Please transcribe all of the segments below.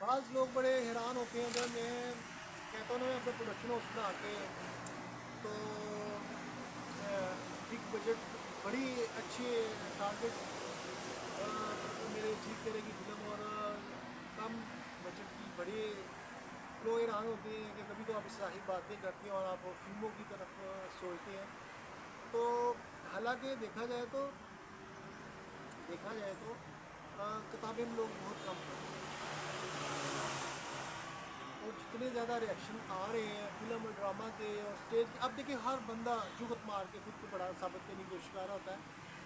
بعض لوگ بڑے حیران ہوتے ہیں جب میں کہتا ہوں نا میں اپنے پروڈکشن ہاؤس بنا کے تو بگ بجٹ بڑی اچھے ٹارگیٹس میرے اچیو کرے گی فلم، اور کم بجٹ کی بڑے لوگ حیران ہوتے ہیں کہ کبھی تو آپ اصلاحی باتیں کرتے ہیں اور آپ فلموں کی طرف سوچتے ہیں. تو حالانکہ دیکھا جائے تو کتابیں ہم لوگ بہت کم پڑھتے ہیں، اور جتنے زیادہ ریئیکشن آ رہے ہیں فلم اور ڈرامہ کے اور اسٹیج کے. اب دیکھیں ہر بندہ جگت مار کے خود کو بڑا ثابت کرنے کی کوشش کر رہا ہوتا ہے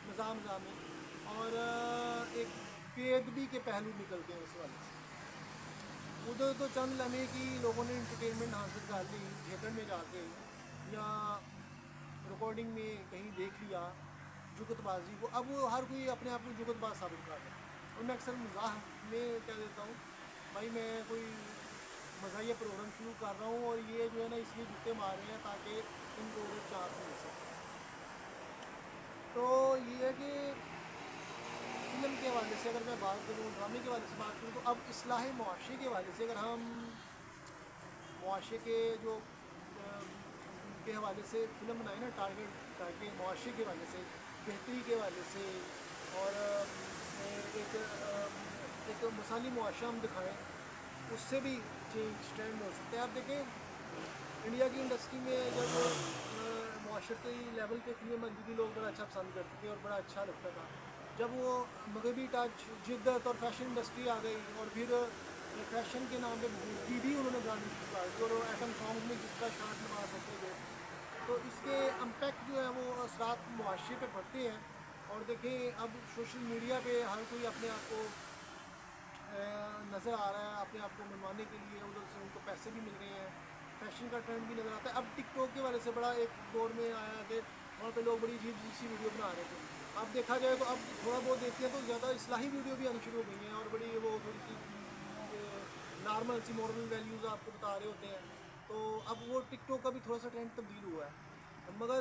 نظام میں، اور ایک بے ادبی کے پہلو نکلتے ہیں اس والے سے. ادھر تو چند لمحے کی لوگوں نے انٹرٹینمنٹ حاصل کر لی تھیٹر میں جا کے، یا ریکارڈنگ میں کہیں دیکھ لیا جگت بازی کو. اب وہ ہر کوئی اپنے آپ کو جگت باز ثابت کر رہا ہے. اور میں اکثر مزاح میں کہہ دیتا ہوں بھائی میں کوئی مزاحیہ پروگرام شروع کر رہا ہوں، اور یہ جو ہے نا اس لیے جوتے مار رہے ہیں تاکہ ان کو ادھر چانس مل سکے. تو یہ ہے کہ فلم کے حوالے سے اگر میں بات کروں، ڈرامے کے حوالے سے بات کروں، تو اب اصلاح معاشرے کے حوالے سے اگر ہم معاشرے کے جو کے حوالے سے فلم بنائیں نا ٹارگیٹ کر کے معاشرے کے حوالے سے، بہتری کے حوالے سے، اور ایک مثالی معاشرہ ہم دکھائیں، اس سے بھی چینج ٹرینڈ ہو سکتا ہے. آپ دیکھیں انڈیا کی انڈسٹری میں جب معاشرتی لیول پہ فلمیں بنتی تھی لوگ بڑا اچھا پسند کرتے تھے اور بڑا اچھا لگتا تھا. جب وہ مغربی ٹچ جدت اور فیشن انڈسٹری آ گئی، اور پھر فیشن کے نام پہ ٹی وی انہوں نے بنانی شروع کر دی، اور ایٹم سانگ میں جس طرح شارٹ نواز ہوتے گئے، تو اس کے امپیکٹ جو ہے وہ اثرات معاشرے پہ پڑتے ہیں. اور دیکھیں اب سوشل میڈیا پہ ہر کوئی اپنے آپ کو نظر آ رہا ہے، اپنے آپ کو منوانے کے لیے ادھر سے ان کو پیسے بھی مل رہے ہیں، فیشن کا ٹرینڈ بھی نظر آتا ہے. اب ٹک ٹاک کے والے سے بڑا ایک دور میں آیا کہ وہاں پہ لوگ بڑی عجیب سی ویڈیو بنا رہے تھے. اب دیکھا جائے تو اب تھوڑا بہت دیکھتے ہیں تو زیادہ اصلاحی ویڈیو بھی آنی شروع ہو گئی ہیں، اور بڑی وہ تھوڑی سی نارمل سی مورل ویلیوز آپ کو بتا رہے ہوتے ہیں. تو اب وہ ٹک ٹاک کا بھی تھوڑا سا ٹرینڈ تبدیل ہوا ہے. مگر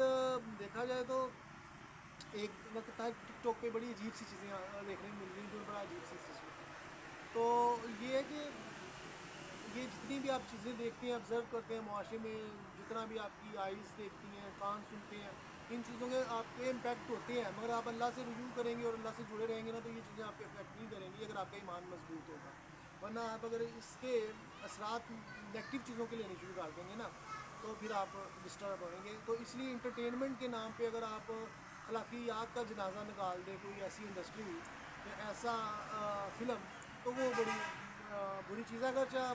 دیکھا جائے تو ایک وقت تھا ٹک ٹاک پہ بڑی عجیب سی چیزیں دیکھنے کو مل رہی جو بڑا عجیب سی چیزیں تھیں. تو یہ ہے کہ یہ جتنی بھی آپ چیزیں دیکھتے ہیں آبزرو کرتے ہیں معاشرے میں، جتنا بھی آپ کی آئیز دیکھتی ہیں، کان سنتے ہیں، ان چیزوں کے آپ پہ امپیکٹ ہوتے ہیں. مگر آپ اللہ سے رجوع کریں گے اور اللہ سے جڑے رہیں گے نا تو یہ چیزیں آپ پہ افیکٹ نہیں کریں گی اگر آپ کا ایمان مضبوط ہوگا. ورنہ آپ اگر اس کے اثرات نیگیٹو چیزوں کے لینے شروع کر دیں گے نا تو پھر آپ ڈسٹرب ہوئیں گے. تو اس لیے انٹرٹینمنٹ کے نام پہ اگر آپ اخلاقیات کا جنازہ نکال دیں کوئی ایسی انڈسٹری یا ایسا فلم، تو وہ بڑی بری چیز ہے. اگرچہ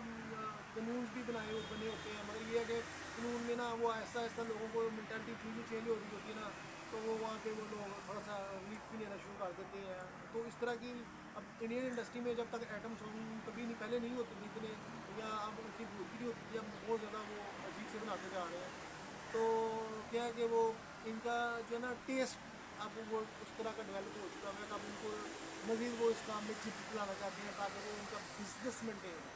قانون بھی بنے ہوتے ہیں، مگر یہ ہے کہ قانون میں نا وہ ایسا لوگوں کو مینٹلٹی اتنی چینج ہو رہی ہوتی ہے نا، تو وہ وہاں پہ وہ لوگ تھوڑا سا ریلیف بھی لینا شروع کر دیتے ہیں. تو اس طرح کی اب انڈین انڈسٹری میں جب تک ایٹم سانگ کبھی نہیں پہلے نہیں ہوتے تھے اتنے، یا اب اتنی بھوتی نہیں ہوتی تھی، اب بہت زیادہ وہ عجیب سے بناتے جا رہے ہیں. تو کیا ہے کہ وہ ان کا جو ہے نا ٹیسٹ اب وہ اس طرح کا ڈیولپ ہو چکا ہے کہ اب ان کو مزید وہ اس کام میں چلانا چاہتے ہیں تاکہ وہ ان کا بزنس مینٹین ہو.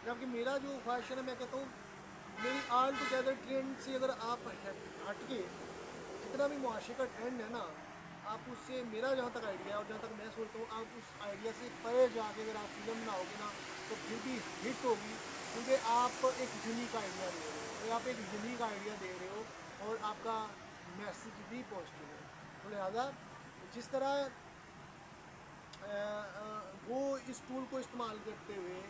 جبکہ میرا جو خواہش ہے نا، میں کہتا ہوں میری آل ٹوگیدر ٹرینڈ سے اگر آپ ہٹ کے جتنا بھی معاشرے کا ٹرینڈ ہے نا، آپ اس سے میرا جہاں تک آئیڈیا ہے اور جہاں تک میں سوچتا ہوں آپ اس آئیڈیا سے پرے جا کے اگر آپ فلم بناؤ گے نا تو پھر بھی ہٹ ہوگی، کیونکہ آپ ایک یونیک آئیڈیا دے رہے ہو، آپ ایک یونیک آئیڈیا دے رہے ہو اور آپ کا میسج بھی پازیٹیو ہے. تو لہٰذا جس طرح وہ اس ٹول کو استعمال کرتے ہوئے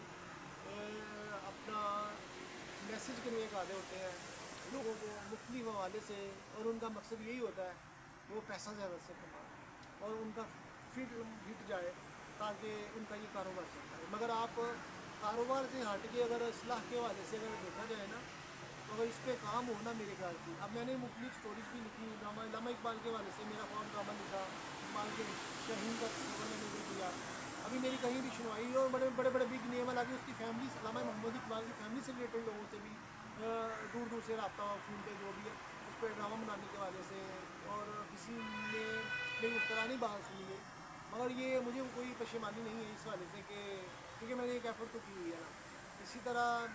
اپنا میسج کنوے کر رہے ہوتے ہیں لوگوں کو مختلف حوالے سے، اور ان کا مقصد یہی ہوتا ہے کہ وہ پیسہ زیادہ سے کمائیں اور ان کا فلم ہٹ جائے تاکہ ان کا یہ کاروبار چلتا رہے. مگر آپ کاروبار سے ہٹ کے اگر اصلاح کے حوالے سے اگر دیکھا جائے نا، تو اگر اس پہ کام ہونا میرے خیال سے، اب میں نے مختلف سٹوریز بھی لکھی، ڈرامہ علامہ اقبال کے حوالے سے میرا خواب ڈرامہ لکھا، اقبال کے شاہین کا تصور میں نے ادھر کیا. ابھی میری کہیں بھی سنوائی ہے اور بڑے بڑے بڑے بگ نیم، حالانکہ اس کی فیملی علامہ محمد اقبال کی فیملی سے ریلیٹڈ لوگوں سے بھی دور دور سے رابطہ ہوا فون پہ جو بھی ہے اس پہ ڈرامہ بنانے کے حوالے سے، اور کسی نے میری اس طرح نہیں بات سنی ہے. مگر یہ مجھے کوئی پشیمانی نہیں ہے اس حوالے سے کہ کیونکہ میں نے ایک ایفرٹ تو کی ہوئی ہے نا. اسی طرح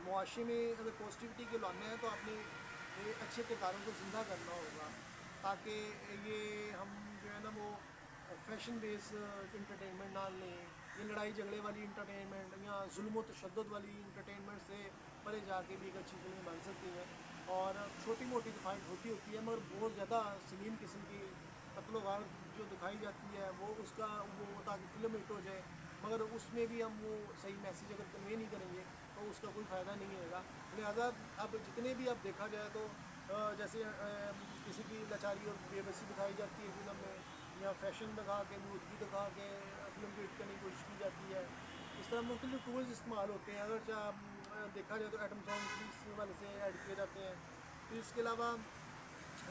معاشرے میں اگر پازیٹیوٹی کے لانا ہے تو آپ نے اچھے کرداروں کو زندہ کرنا ہوگا تاکہ یہ ہم جو ہے نا وہ فیشن بیس انٹرٹینمنٹ نہ لیں، یہ لڑائی جھگڑے والی انٹرٹینمنٹ یا ظلم و تشدد والی انٹرٹینمنٹ سے پرے جا کے بھی ایک اچھی فلمیں بن سکتی ہیں. اور چھوٹی موٹی تو فائٹ ہوتی ہے مگر بہت زیادہ سنگین قسم کی قتل و غارت جو دکھائی جاتی ہے وہ اس کا وہ تاکہ فلم ہٹ ہو جائے، مگر اس میں بھی ہم وہ صحیح میسیج اگر کنوے نہیں کریں گے تو اس کا کوئی فائدہ نہیں ہوگا. لہذا اب جتنے بھی اب دیکھا جائے تو جیسے کسی کی لاچاری اور بے بسی دکھائی جاتی ہے فلم میں، یا فیشن دکھا کے مودگی دکھا کے فلم کو ہٹ کرنے کی کوشش کی جاتی ہے. اس طرح مختلف ٹولز استعمال ہوتے ہیں. اگر دیکھا جائے تو ایٹم سانگس بھی اس والے سے ایڈ کیے جاتے ہیں. تو اس کے علاوہ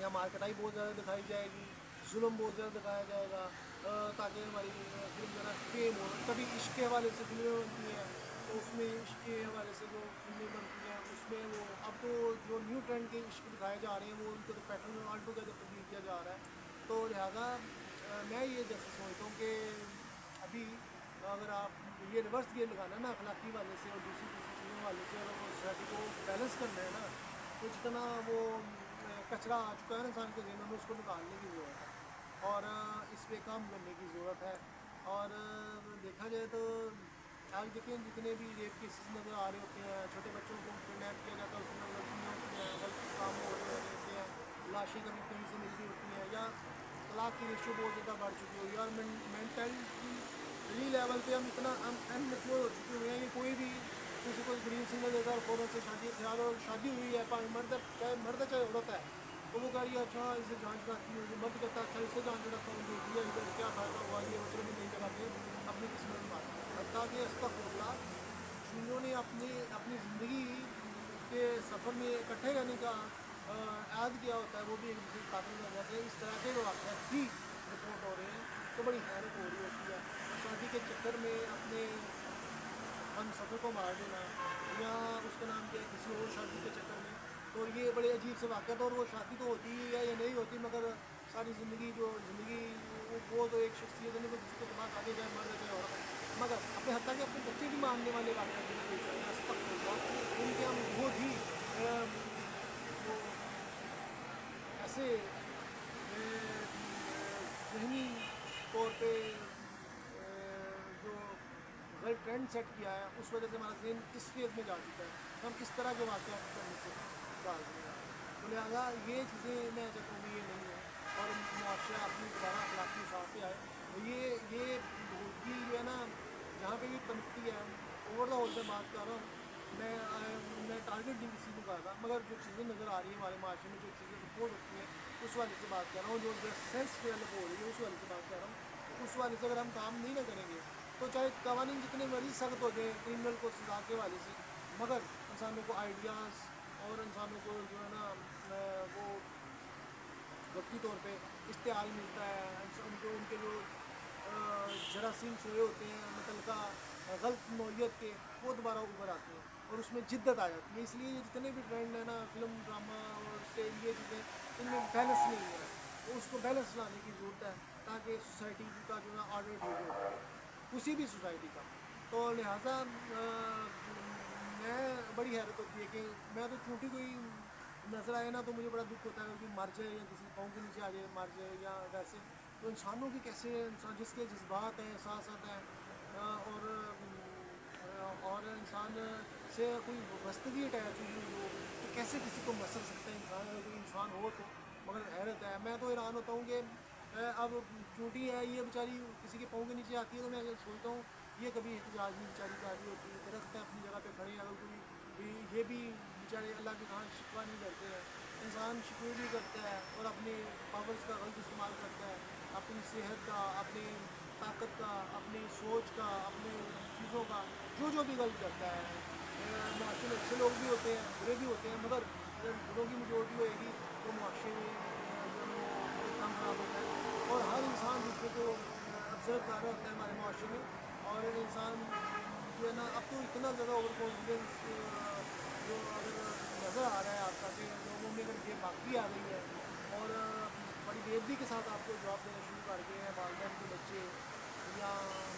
یا مارکیٹائی بہت زیادہ دکھائی جائے گی، ظلم بہت زیادہ دکھایا جائے گا تاکہ ہماری فلم جو ہے نا فیم ہو. کبھی عشق کے حوالے سے فلمیں بنتی ہیں تو اس میں عشق کے حوالے سے جو فلمیں بنتی ہیں اس میں وہ اب تو جو نیو ٹرینڈ کے عشق دکھائے جا رہے ہیں وہ ان کو تو پیٹرن میں آل ٹوگیدر تبدیل کیا جا رہا ہے. تو لہٰذا میں یہ جیسے سوچتا ہوں کہ ابھی اگر آپ یہ ریورس گیئر لگانا ہے نا اخلاقی والے سے اور دوسری چیزوں والے سے، اگر وہ سوسائٹی کو بیلنس کرنا ہے نا تو جتنا وہ کچرا آ چکا ہے نا انسان کے ذہنوں میں اس کو نکالنے کی ضرورت ہے اور اس پہ کام کرنے کی ضرورت ہے. اور دیکھا جائے تو آج دیکھیں جتنے بھی ریپ کیسز نظر آ رہے ہوتے ہیں، چھوٹے بچوں کو کڈنیپ کیا جاتا ہے، اس کے اندر غلطیاں ہوتی ہیں، غلط کام ہو رہے ہوتے ہیں، لاشیں کبھی کہیں سے مل رہی ہوتی ہیں، یا طلاق کی ریشو بہت زیادہ بڑھ چکی ہوئی ہے اور مینٹلی لیول پہ ہم اتنا ان میچور ہو چکے ہوئے ہیں کہ کوئی بھی کسی کو گرین سگنل دیتا ہے اور فوراً سے شادی خیال اور شادی ہوئی ہے مرد چاہے عورت ہے تو وہ کہہ رہی ہے اچھا اس سے جانچ کراتی ہوں، جو مرد کہتا ہے اچھا اس سے جانچ کراتا ہوں، دیکھ لیا ادھر کیا فائدہ ہوا، یہ بچوں بھی نہیں کراتے اپنی قسمت مارتے ہیں. حتیٰ کہ استغفراللہ چینوں نے اپنی زندگی کے سفر میں اکٹھے رہنے کا عہد کیا ہوتا ہے، وہ بھی ایک دوسرے کے قاتل بن جاتے ہیں. اس طرح کے واقعات بھی رپورٹ ہو رہے ہیں تو بڑی حیرت ہو رہی ہوتی ہے. شادی کے چکر میں اپنے ہم سفر کو مار دینا یا اس کا نام کیا ہے کسی اور شادی کے چکر میں، تو یہ بڑے عجیب سے واقعات. اور وہ شادی تو ہوتی ہی ہے یا نہیں ہوتی مگر ساری زندگی وہ تو ایک شخصیت ہے نا جس کو دماغ آگے جائے مرد جائے عورت ہے، مگر اپنے حتیٰ کہ اپنے بچے بھی ماننے والے واقعات بھی پیش آئے ہیں. استغفراللہ ان کے ہم بہت ہی وہ ایسے ذہنی طور پہ جو غلط ٹرینڈ سیٹ کیا ہے اس وجہ سے ہمارا ذہن اس فیز میں جا چکا ہے کہ ہم اس طرح کے واقعات کرنے سے ڈال رہے ہیں. تو لہٰذا یہ چیزیں میں چاہتا ہوں کہ یہ نہیں ہے اور معاشرہ اپنی دوبارہ اخلاقی صاف پہ آئے. یہ بہودگی جو ہے نا جہاں پہ بھی پنپتی ہے، اوور دا ہول میں بات کر رہا ہوں میں ٹارگیٹ نہیں کسی کو کر رہا مگر جو چیزیں نظر آ رہی ہیں ہمارے معاشرے میں، جو چیزیں رپورٹ ہوتی ہیں اس والے سے بات کر رہا ہوں، جو سینس ڈیولپ ہو رہی ہے اس والے سے بات کر رہا ہوں. اس والے سے اگر ہم کام نہیں نہ کریں گے تو چاہے قوانین جتنے مرضی سخت ہو جائیں کرمنل کو سزا کے حوالے سے، مگر انسانوں کو آئیڈیاز اور انسانوں کو جو ہے نا وہ وقتی طور پہ اشتعال ملتا ہے، ان کے جو جراثیم سوئے ہوتے ہیں متعلقہ غلط نوعیت کے وہ دوبارہ ابھر آتے ہیں اور اس میں جدت آ جاتی ہے. اس لیے یہ جتنے بھی ٹرینڈ ہیں نا فلم ڈرامہ اور اسٹیج یہ چیزیں ان میں بیلنس نہیں ہے، تو اس کو بیلنس لانے کی ضرورت ہے تاکہ سوسائٹی کا جو ہے نا آرڈر ٹھیک ہو کسی بھی سوسائٹی کا. تو لہٰذا میں بڑی حیرت ہوتی ہے کہ میں تو چھوٹی کوئی نظر آئے نا تو مجھے بڑا دکھ ہوتا ہے کہ مر جائے یا کسی پاؤں کے نیچے آ جائے مر جائے یا ویسے. تو انسانوں کی کیسے انسان جس کے جذبات ہیں احساسات ہیں اور انسان سے کوئی وابستگی اٹیچ ہوئی ہو تو کیسے کسی کو مسل سکتا ہے انسان اگر کوئی انسان ہو تو. مگر حیرت ہے، میں تو حیران ہوتا ہوں کہ اب چونٹی ہے یہ بیچاری کسی کے پاؤں کے نیچے آتی ہے تو میں سوچتا ہوں یہ کبھی احتجاج نہیں بیچاری کر رہی ہوتی. درخت ہے اپنی جگہ پہ کھڑے ہیں، اگر کوئی یہ بھی بیچارے اللہ کے کہاں شکوہ نہیں کرتے ہیں. انسان شکوے بھی کرتا ہے اور اپنے پاورز کا غلط استعمال کرتا ہے، اپنی صحت کا، اپنی طاقت کا، اپنی سوچ کا، اپنی چیزوں کا جو بھی غلط کرتا ہے. معاشرے میں اچھے لوگ بھی ہوتے ہیں برے بھی ہوتے ہیں مگر اگر بروں کی میجورٹی ہوئے گی تو معاشرے میں جو ہے نا وہ کام خراب ہوتا ہے. اور ہر انسان دوسرے کو آبزرو کر رہا ہوتا ہے ہمارے معاشرے میں. اور انسان جو ہے نا اب تو اتنا زیادہ اوور کانفیڈنس جو اگر نظر آ رہا ہے آپ کا کہ لوگوں میں اگر بے باکی آ گئی ہے اور بڑی بے ادبی کے ساتھ آپ کو جواب دینا شروع کر گئے ہیں والدین کے بچے یا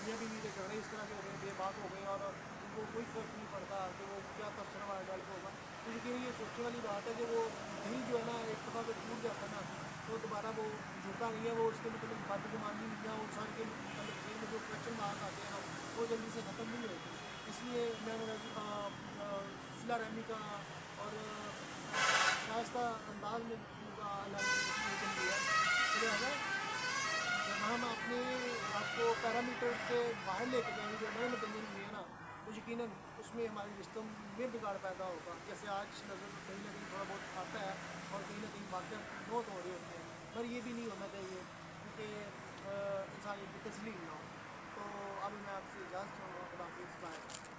میاں بیوی کے جھگڑے اس طرح کے ہو گئے بے بات ہو گئے اور ان کو کوئی فرق نہیں پڑتا کہ وہ کیا تبصرہ ہمارا ڈیولپ ہوگا. تو یقیناً یہ سوچنے والی بات ہے کہ وہ دل جو ہے نا ایک دفعہ اگر ٹوٹ جاتا ہے نا تو دوبارہ وہ جڑتا نہیں ہے. وہ اس کے متعلق بدگمانی یا انسان کے متعلق ذہن میں جو کویشچن مارک آتے ہیں نا وہ جلدی سے ختم نہیں ہوتی. اس لیے میں نے صلہ رحمی کا اور شائستہ انداز میں کا اللہ نے حکم دیا ہے. لہٰذا جب ہم اپنے آپ کو پیرامیٹر سے باہر لے کے جائیں گے جو نئے متدین ہوئی ہے نا, تو یقیناً اس میں ہمارے رشتوں میں بگاڑ پیدا ہوگا. جیسے آج نظر کہیں نہ کہیں تھوڑا بہت آتا ہے اور کہیں نہ کہیں واقعات بہت ہو رہے ہوتے ہیں, پر یہ بھی نہیں ہونا چاہیے کیونکہ انسانیت کی تسلیم نہ ہو. تو ابھی میں آپ سے اجازت چاہوں گا. خدا حافظ. بائے.